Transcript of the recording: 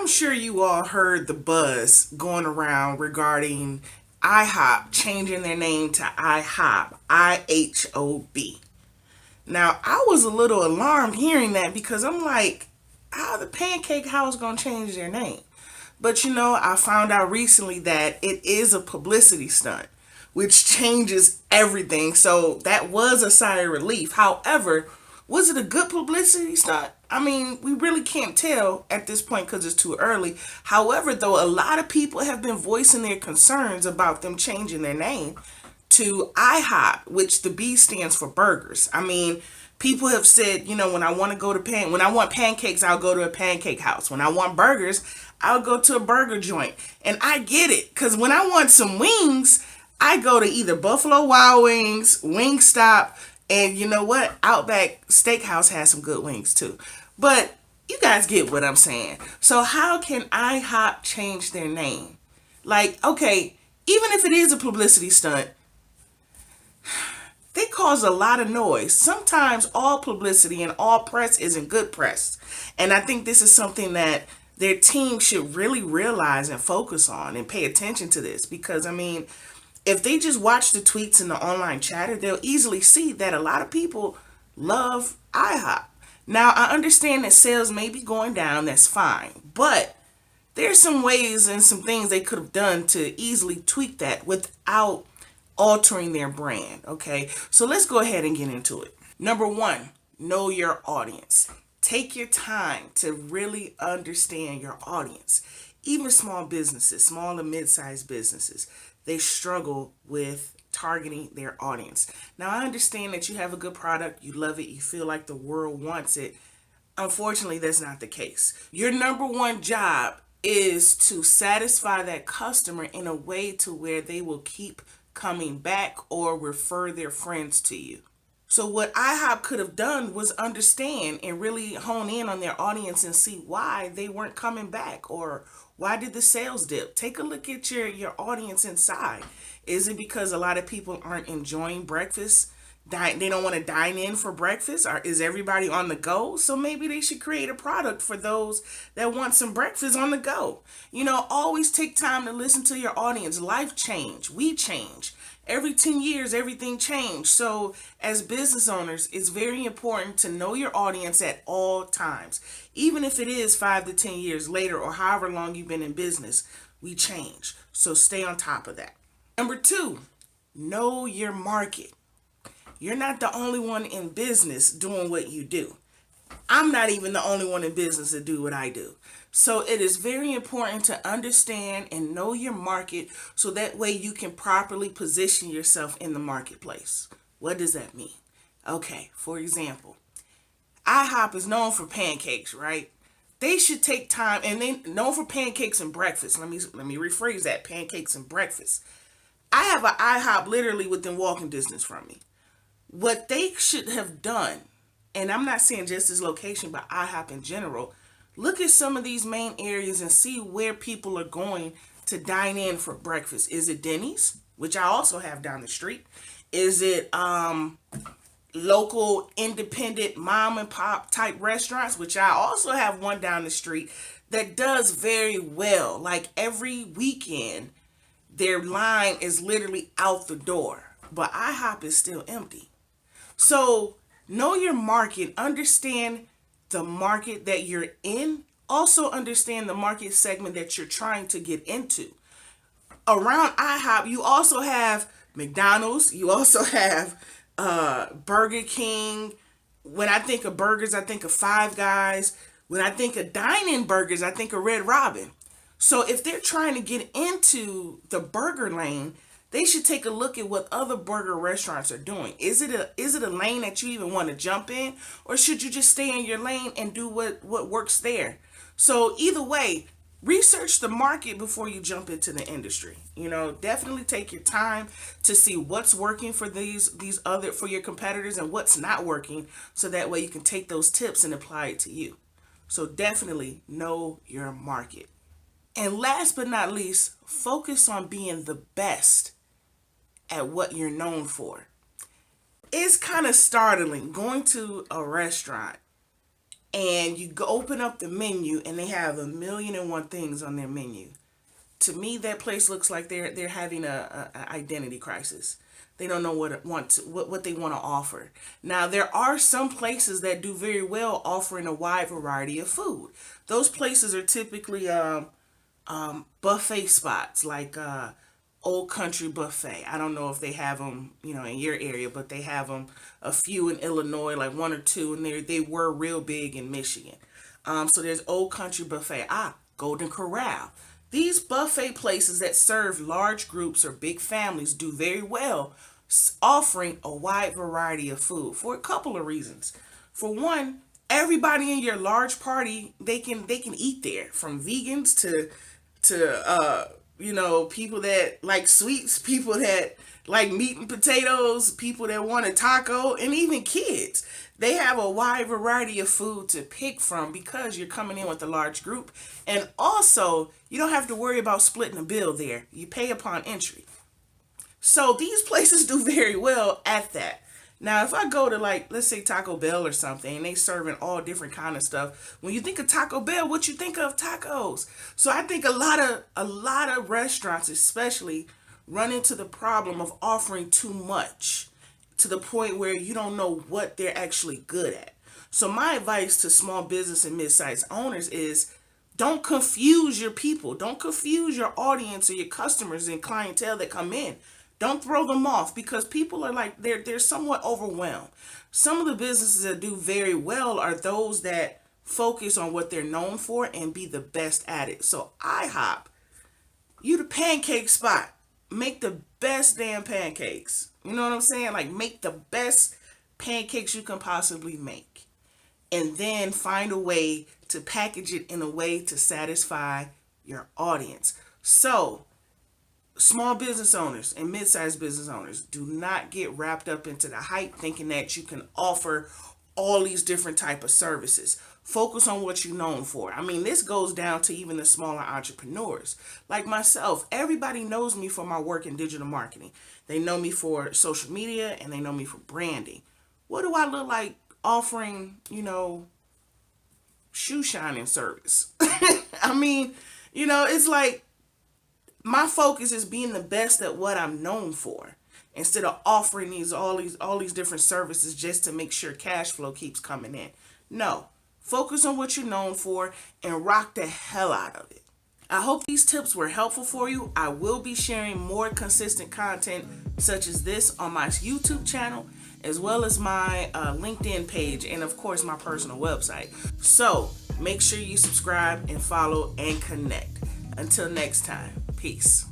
I'm sure you all heard the buzz going around regarding IHOP changing their name to IHOb, IHOb. Now, I was a little alarmed hearing that because I'm like, how the Pancake House gonna change their name? But I found out recently that it is a publicity stunt, which changes everything. So that was a sigh of relief. However, was it a good publicity stunt? I mean, we really can't tell at this point because it's too early. However, though, a lot of people have been voicing their concerns about them changing their name to IHOP, which the B stands for burgers. I mean, people have said, when I want to go to when I want pancakes, I'll go to a pancake house. When I want burgers, I'll go to a burger joint. And I get it, because when I want some wings, I go to either Buffalo Wild Wings, Wingstop, and you know what? Outback Steakhouse has some good wings too. But you guys get what I'm saying. So how can IHOP change their name? Like, okay, even if it is a publicity stunt, they cause a lot of noise. Sometimes all publicity and all press isn't good press. And I think this is something that their team should really realize and focus on and pay attention to this. Because, I mean, if they just watch the tweets and the online chatter, they'll easily see that a lot of people love IHOP. Now, I understand that sales may be going down. That's fine. But there's some ways and some things they could have done to easily tweak that without altering their brand. Okay, so let's go ahead and get into it. Number one, know your audience. Take your time to really understand your audience. Even small businesses, small and mid-sized businesses, they struggle with targeting their audience. Now, I understand that you have a good product, you love it, you feel like the world wants it. Unfortunately, that's not the case. Your number one job is to satisfy that customer in a way to where they will keep coming back or refer their friends to you. So what IHOP could have done was understand and really hone in on their audience and see why they weren't coming back or why did the sales dip. Take a look at your audience inside. Is it because a lot of people aren't enjoying breakfast? They don't want to dine in for breakfast, or is everybody on the go? So maybe they should create a product for those that want some breakfast on the go. Always take time to listen to your audience. Life change, we change. Every 10 years, everything changed. So as business owners, it's very important to know your audience at all times. Even if it is 5 to 10 years later or however long you've been in business, we change. So stay on top of that. Number two, know your market. You're not the only one in business doing what you do. I'm not even the only one in business to do what I do. So it is very important to understand and know your market so that way you can properly position yourself in the marketplace. What does that mean? Okay, for example, IHOP is known for pancakes, right? They should take time, and they known for pancakes and breakfast. Let me rephrase that: pancakes and breakfast. I have an IHOP literally within walking distance from me. What they should have done, and I'm not saying just this location, but IHOP in general, look at some of these main areas and see where people are going to dine in for breakfast. Is it Denny's, which I also have down the street? Is it local independent mom and pop type restaurants, which I also have one down the street that does very well. Like every weekend, their line is literally out the door, but IHOP is still empty. So know your market, understand the market that you're in, also understand the market segment that you're trying to get into. Around IHOP, you also have McDonald's, you also have Burger King. When I think of burgers, I think of Five Guys. When I think of dine-in burgers, I think of Red Robin. So if they're trying to get into the burger lane, they should take a look at what other burger restaurants are doing. Is it a lane that you even want to jump in, or should you just stay in your lane and do what works there? So either way, research the market before you jump into the industry. Definitely take your time to see what's working for these other for your competitors and what's not working, so that way you can take those tips and apply it to you. So definitely know your market. And last but not least, focus on being the best at what you're known for. It's kind of startling going to a restaurant and you go open up the menu and they have 1,000,001 things on their menu. To me, that place looks like they're having a identity crisis. They don't know what they want to offer. Now, there are some places that do very well offering a wide variety of food. Those places are typically buffet spots like Old Country Buffet. I don't know if they have them, in your area, but they have them a few in Illinois, like one or two, and they were real big in Michigan. So there's Old Country Buffet. Golden Corral. These buffet places that serve large groups or big families do very well, offering a wide variety of food for a couple of reasons. For one, everybody in your large party, they can eat there, from vegans to people that like sweets, people that like meat and potatoes, people that want a taco, and even kids. They have a wide variety of food to pick from because you're coming in with a large group. And also, you don't have to worry about splitting a bill there. You pay upon entry. So these places do very well at that. Now, if I go to, like, let's say Taco Bell or something, and they serving all different kind of stuff, when you think of Taco Bell, what you think of? Tacos. So I think a lot of restaurants, especially, run into the problem of offering too much to the point where you don't know what they're actually good at. So my advice to small business and mid-sized owners is, don't confuse your people. Don't confuse your audience or your customers and clientele that come in. Don't throw them off, because people are like, they're somewhat overwhelmed. Some of the businesses that do very well are those that focus on what they're known for and be the best at it. So IHOP, you the pancake spot. Make the best damn pancakes. You know what I'm saying? Like, make the best pancakes you can possibly make. And then find a way to package it in a way to satisfy your audience. So, small business owners and mid-sized business owners, do not get wrapped up into the hype thinking that you can offer all these different type of services. Focus on what you're known for. I mean, this goes down to even the smaller entrepreneurs like myself. Everybody knows me for my work in digital marketing. They know me for social media and they know me for branding. What do I look like offering, shoe shining service? I mean, it's like, my focus is being the best at what I'm known for, instead of offering all these different services just to make sure cash flow keeps coming in. No, focus on what you're known for and rock the hell out of it. I hope these tips were helpful for you. I will be sharing more consistent content such as this on my YouTube channel, as well as my LinkedIn page, and of course my personal website. So make sure you subscribe and follow and connect. Until next time, peace.